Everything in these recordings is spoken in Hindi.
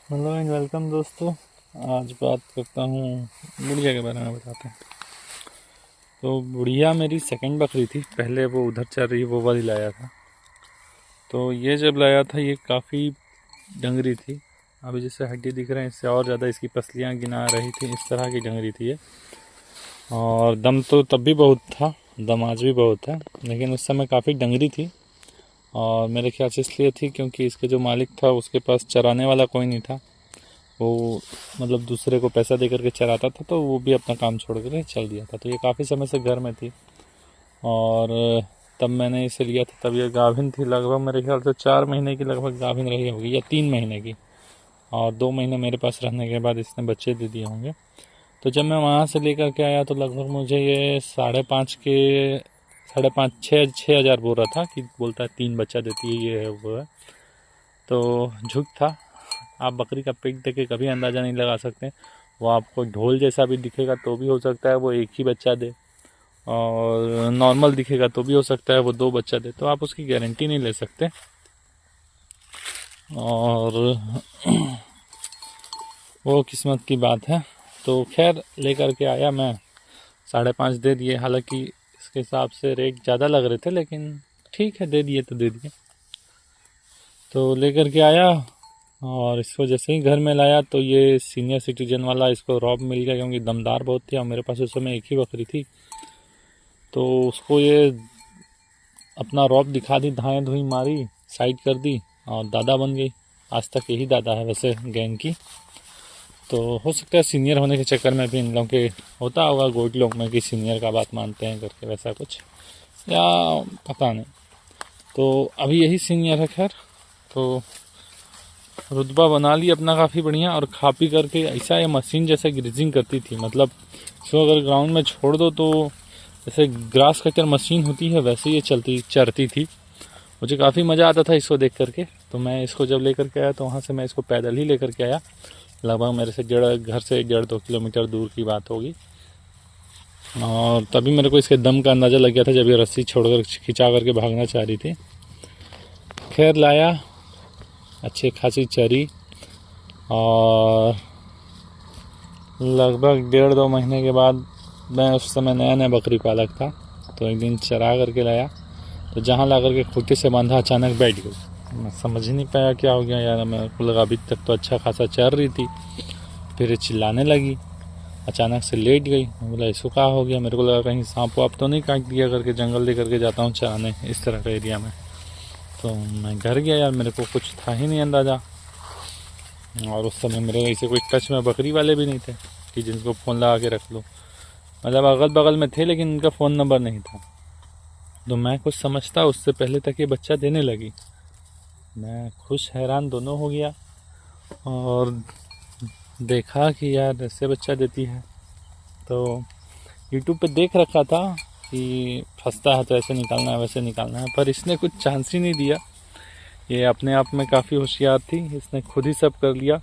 हेलो एंड वेलकम दोस्तों। आज बात करता हूँ बुढ़िया के बारे में बताते हैं। तो बुढ़िया मेरी सेकंड बकरी थी। पहले वो उधर चल रही वो वाली लाया था। तो ये जब लाया था ये काफ़ी डंगरी थी। अभी जैसे हड्डी दिख रहे हैं इससे और ज़्यादा इसकी पसलियाँ गिना रही थी, इस तरह की डंगरी थी ये। और दम तो तब भी बहुत था, दम आज भी बहुत है, लेकिन उस समय काफ़ी डंगरी थी। और मेरे ख्याल से इसलिए थी क्योंकि इसके जो मालिक था उसके पास चराने वाला कोई नहीं था। वो मतलब दूसरे को पैसा दे करके चराता था, तो वो भी अपना काम छोड़ कर चल दिया था। तो ये काफ़ी समय से घर में थी। और तब मैंने इसे लिया था तब ये गाभिन थी, लगभग मेरे ख्याल से 4 महीने की लगभग गाभिन रही होगी या 3 महीने की। और 2 महीने मेरे पास रहने के बाद इसने बच्चे दे दिए होंगे। तो जब मैं वहाँ से लेकर के आया तो लगभग मुझे ये 5.5 छः हज़ार बोल रहा था कि बोलता है 3 बच्चा देती है, ये है वो है। तो झुक था। आप बकरी का पेट देख के कभी अंदाज़ा नहीं लगा सकते। वो आपको ढोल जैसा भी दिखेगा तो भी हो सकता है वो एक ही बच्चा दे, और नॉर्मल दिखेगा तो भी हो सकता है वो 2 बच्चा दे। तो आप उसकी गारंटी नहीं ले सकते। और वो किस्मत की बात है। तो खैर लेकर के आया मैं, 5.5 दे दिए। हालांकि इसके हिसाब से रेट ज़्यादा लग रहे थे, लेकिन ठीक है, दे दिए तो दे दिए। तो लेकर के आया और इसको जैसे ही घर में लाया तो ये सीनियर सिटीजन वाला इसको रॉब मिल गया, क्योंकि दमदार बहुत थी और मेरे पास उस समय एक ही बकरी थी। तो उसको ये अपना रॉब दिखा दी, धाएँ धुई मारी, साइड कर दी और दादा बन गई। आज तक यही दादा है वैसे गैंग की। तो हो सकता है सीनियर होने के चक्कर में भी इन लोगों के होता होगा, गोट लोग में, कि सीनियर का बात मानते हैं करके, वैसा कुछ, या पता नहीं। तो अभी यही सीनियर है। खैर, तो रुतबा बना ली अपना काफ़ी बढ़िया। और खा पी करके ऐसा ये मशीन जैसे ग्रीजिंग करती थी, मतलब इसको अगर ग्राउंड में छोड़ दो तो जैसे ग्रास कटर मशीन होती है वैसे ये चरती थी। मुझे काफ़ी मज़ा आता था इसको देख करके। तो मैं इसको जब लेकर के आया तो वहाँ से मैं इसको पैदल ही लेकर के आया। लगभग मेरे से घर से 1.5-2 किलोमीटर दूर की बात होगी। और तभी मेरे को इसके दम का अंदाज़ा लग गया था जब ये रस्सी छोड़कर खिंचा करके भागना चाह रही थी। खैर लाया, अच्छी खासी चरी, और लगभग 1.5-2 महीने के बाद, मैं उस समय नया नया बकरी पालक था, तो एक दिन चरा करके लाया। तो जहाँ ला करके खूंटी से बांधा अचानक बैठ गई। मैं समझ ही नहीं पाया क्या हो गया यार। मेरे को लगा अभी तक तो अच्छा खासा चर रही थी, फिर चिल्लाने लगी, अचानक से लेट गई। मैं बोला इसको क्या हो गया। मेरे को लगा कहीं सांप वाप तो नहीं काट दिया करके, जंगल ले करके जाता हूँ चराने इस तरह का एरिया में। तो मैं घर गया यार, मेरे को कुछ था ही नहीं अंदाज़ा। और उस समय मेरे ऐसे कोई टच में बकरी वाले भी नहीं थे कि जिनको फ़ोन लगा के रख लो। मतलब अगल बगल में थे लेकिन उनका फ़ोन नंबर नहीं था। तो मैं कुछ समझता उससे पहले तक ये बच्चा देने लगी। मैं खुश हैरान दोनों हो गया और देखा कि यार ऐसे बच्चा देती है। तो यूट्यूब पे देख रखा था कि फंसता है तो ऐसे निकालना है वैसे निकालना है, पर इसने कुछ चांस ही नहीं दिया। ये अपने आप में काफ़ी होशियार थी, इसने खुद ही सब कर लिया।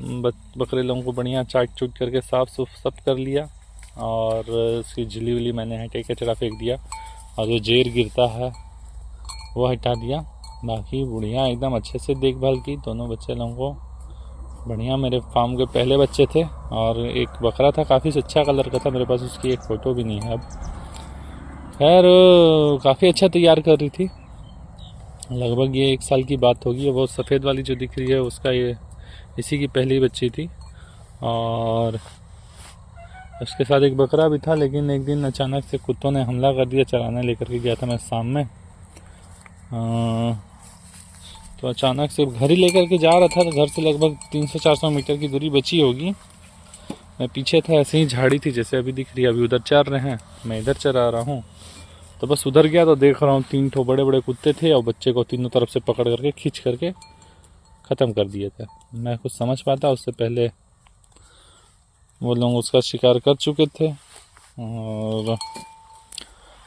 बकरे लोगों को बढ़िया चाट चूट करके साफ सुफ सब कर लिया। और उसकी झिल्ली विली मैंने हटे कचरा फेंक दिया, और जो जेर गिरता है वो हटा दिया। बाकी बढ़िया एकदम अच्छे से देखभाल की दोनों बच्चे लोगों को बढ़िया। मेरे फार्म के पहले बच्चे थे, और एक बकरा था काफ़ी अच्छा कलर का था, मेरे पास उसकी एक फ़ोटो भी नहीं है अब। खैर काफ़ी अच्छा तैयार कर रही थी। लगभग ये 1 साल की बात होगी। वो सफ़ेद वाली जो दिख रही है उसका ये इसी की पहली बच्ची थी। और उसके साथ एक बकरा भी था, लेकिन एक दिन अचानक से कुत्तों ने हमला कर दिया। चराने लेकर के गया था मैं शाम में, तो अचानक से घर ही लेकर के जा रहा था। तो घर से लगभग 300-400 मीटर की दूरी बची होगी। मैं पीछे था, ऐसे ही झाड़ी थी जैसे अभी दिख रही है। अभी उधर चर रहे हैं, मैं इधर चरा रहा हूँ। तो बस उधर गया तो देख रहा हूँ 3 ठो बड़े बड़े कुत्ते थे, और बच्चे को तीनों तरफ से पकड़ करके खींच करके ख़त्म कर दिए थे। मैं कुछ समझ पाता उससे पहले वो लोग उसका शिकार कर चुके थे। और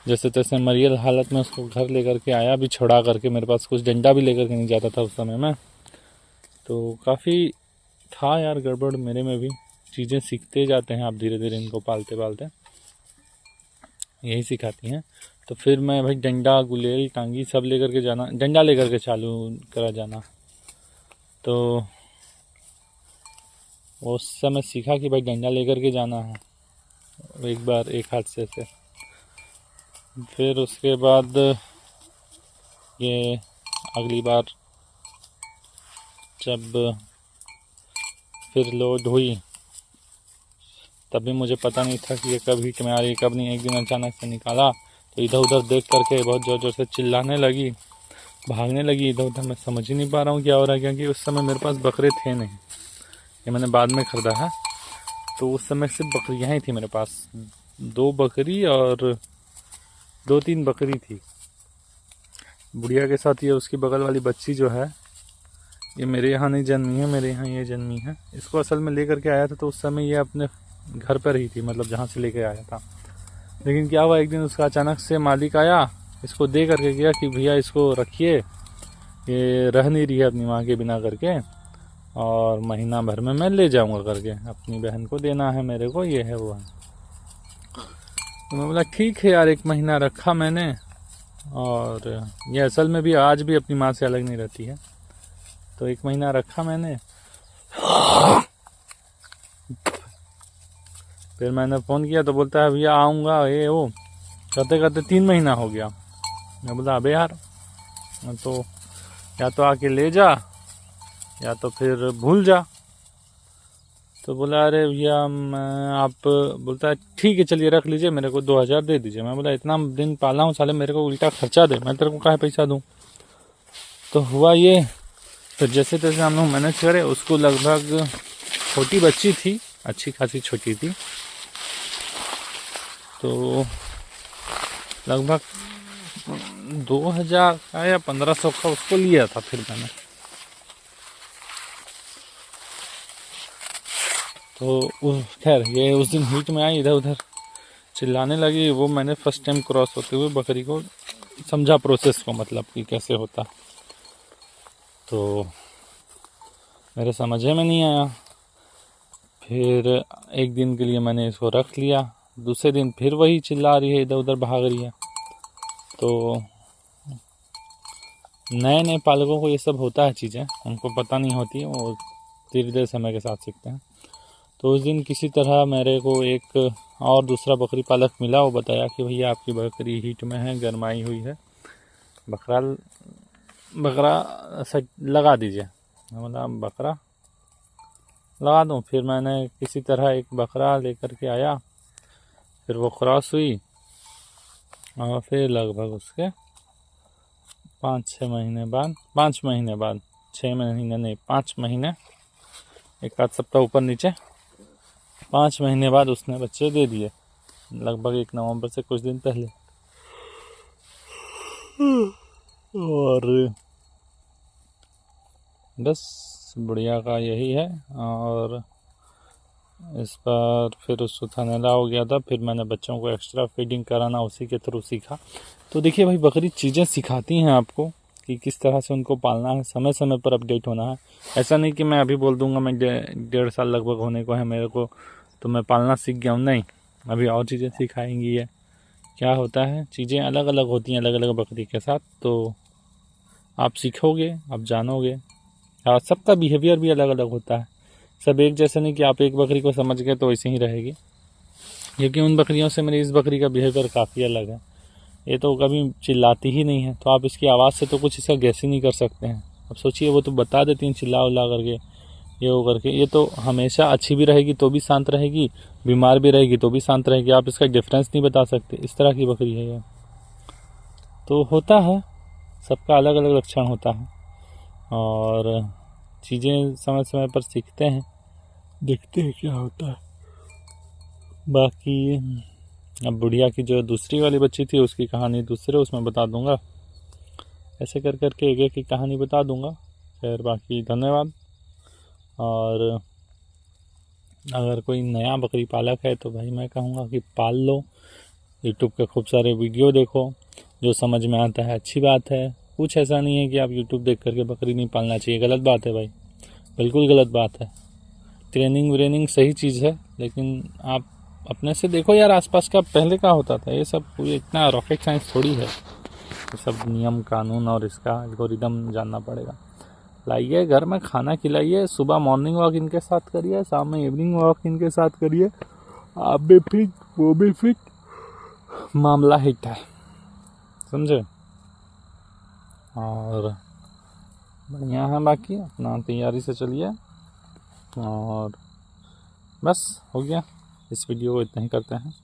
जैसे तैसे मरियल हालत में उसको घर लेकर के आया भी, छुड़ा करके। मेरे पास कुछ डंडा भी लेकर के नहीं जाता था उस समय में। तो काफ़ी था यार गड़बड़ मेरे में भी। चीज़ें सीखते जाते हैं आप धीरे धीरे, इनको पालते पालते यही सिखाती हैं। तो फिर मैं भाई डंडा गुलेल टांगी सब लेकर के जाना, डंडा लेकर के चालू करा जाना। तो उस समय सीखा कि भाई डंडा लेकर के जाना है एक बार एक हाथ से। फिर उसके बाद ये अगली बार जब फिर लोड हुई तभी मुझे पता नहीं था कि ये कब हिट में आ रही कब नहीं। एक दिन अचानक से निकाला तो इधर उधर देख करके बहुत ज़ोर ज़ोर से चिल्लाने लगी, भागने लगी इधर उधर। मैं समझ ही नहीं पा रहा हूँ क्या हो रहा है, क्योंकि उस समय मेरे पास बकरे थे नहीं, ये मैंने बाद में ख़रीदा है। तो उस समय सिर्फ बकरियाँ ही थी मेरे पास, 2 बकरी और 2-3 बकरी थी। बुढ़िया के साथ ये उसकी बगल वाली बच्ची जो है ये मेरे यहाँ नहीं जन्मी है, मेरे यहाँ ये जन्मी है। इसको असल में लेकर के आया था तो उस समय ये अपने घर पर ही थी, मतलब जहाँ से लेके आया था। लेकिन क्या हुआ, एक दिन उसका अचानक से मालिक आया, इसको दे करके गया कि भैया इसको रखिए, ये रह नहीं रही है अपनी माँ के बिना करके, और महीना भर में मैं ले जाऊंगा करके, अपनी बहन को देना है मेरे को, ये है वो है। तो मैं बोला ठीक है यार। 1 महीना रखा मैंने, और ये असल में भी आज भी अपनी माँ से अलग नहीं रहती है। तो 1 महीना रखा मैंने। फिर मैंने फ़ोन किया तो बोलता है भैया आऊँगा, ये वो करते करते 3 महीना हो गया। मैं बोला अबे यार, तो या तो आके ले जा या तो फिर भूल जा। तो बोला अरे भैया आप, बोलता है ठीक है चलिए रख लीजिए, मेरे को 2000 दे दीजिए। मैं बोला इतना दिन पाला हूँ साले, मेरे को उल्टा खर्चा दे, मैं तेरे को काहे पैसा दूँ। तो हुआ ये, फिर जैसे तैसे हम लोग मैनेज करे। उसको लगभग, छोटी बच्ची थी, अच्छी खासी छोटी थी, तो लगभग 2000 का या 1500 का उसको लिया था। फिर मैंने तो खैर ये उस दिन हीट में आई, इधर उधर चिल्लाने लगी। वो मैंने फर्स्ट टाइम क्रॉस होते हुए बकरी को समझा प्रोसेस को, मतलब कि कैसे होता। तो मेरे समझ में नहीं आया। फिर एक दिन के लिए मैंने इसको रख लिया, दूसरे दिन फिर वही चिल्ला रही है, इधर उधर भाग रही है। तो नए नए पालकों को ये सब होता है चीज़ें, उनको पता नहीं होती है, वो धीरे धीरे समय के साथ सीखते हैं। तो उस दिन किसी तरह मेरे को एक और दूसरा बकरी पालक मिला, वो बताया कि भैया आपकी बकरी हीट में है, गरमाई हुई है, बकरा सेट लगा दीजिए। मैं बोला बकरा लगा दूँ। फिर मैंने किसी तरह एक बकरा लेकर के आया, फिर वो क्रॉस हुई, और फिर लगभग उसके 5-6 महीने बाद, 5 महीने बाद, 6 महीने नहीं 5 महीने, 1 आध सप्ताह ऊपर नीचे, 5 महीने बाद उसने बच्चे दे दिए, लगभग 1 नवंबर से कुछ दिन पहले। और बस बुढ़िया का यही है। और इस बार फिर उसको थनैला हो गया था, फिर मैंने बच्चों को एक्स्ट्रा फीडिंग कराना उसी के थ्रू सीखा। तो देखिए भाई, बकरी चीज़ें सिखाती हैं आपको कि किस तरह से उनको पालना है, समय समय पर अपडेट होना है। ऐसा नहीं कि मैं अभी बोल दूंगा मैं 1.5 साल लगभग होने को है मेरे को तो मैं पालना सीख गया हूँ, नहीं, अभी और चीज़ें सिखाएंगी। ये क्या होता है, चीज़ें अलग अलग होती हैं अलग अलग बकरी के साथ, तो आप सीखोगे, आप जानोगे। और सबका बिहेवियर भी अलग अलग होता है, सब एक जैसे नहीं कि आप एक बकरी को समझ गए तो वैसे ही रहेगी। क्योंकि उन बकरियों से मेरी इस बकरी का बिहेवियर काफ़ी अलग है। ये तो कभी चिल्लाती ही नहीं है, तो आप इसकी आवाज़ से तो कुछ इसका गैस ही नहीं कर सकते हैं। अब सोचिए, वो तो बता देती हैं चिल्ला उल्ला करके, ये वो करके। ये तो हमेशा अच्छी भी रहेगी तो भी शांत रहेगी, बीमार भी रहेगी तो भी शांत रहेगी, आप इसका डिफरेंस नहीं बता सकते, इस तरह की बकरी है ये। तो होता है, सबका अलग अलग लक्षण होता है, और चीज़ें समय समय पर सीखते हैं, देखते हैं क्या होता है। बाकी अब बुढ़िया की जो दूसरी वाली बच्ची थी उसकी कहानी दूसरे उसमें बता दूंगा, ऐसे कर करके एक एक की कहानी बता दूंगा। खैर बाकी धन्यवाद। और अगर कोई नया बकरी पालक है तो भाई मैं कहूँगा कि पाल लो, यूट्यूब के खूब सारे वीडियो देखो, जो समझ में आता है अच्छी बात है। कुछ ऐसा नहीं है कि आप यूट्यूब देख करके बकरी नहीं पालना चाहिए, गलत बात है भाई, बिल्कुल गलत बात है। ट्रेनिंग व्रेनिंग सही चीज़ है, लेकिन आप अपने से देखो यार, आसपास का पहले का होता था, ये सब कोई इतना रॉकेट साइंस थोड़ी है, ये सब नियम कानून और इसका एल्गोरिदम जानना पड़ेगा। लाइए घर में खाना खिलाइए, सुबह मॉर्निंग वॉक इनके साथ करिए, शाम में इवनिंग वॉक इनके साथ करिए, आप भी फिट वो भी फिट, मामला हिट है, समझे। और बढ़िया है, बाकी अपना तैयारी से चलिए। और बस हो गया, इस वीडियो को इतना ही करते हैं।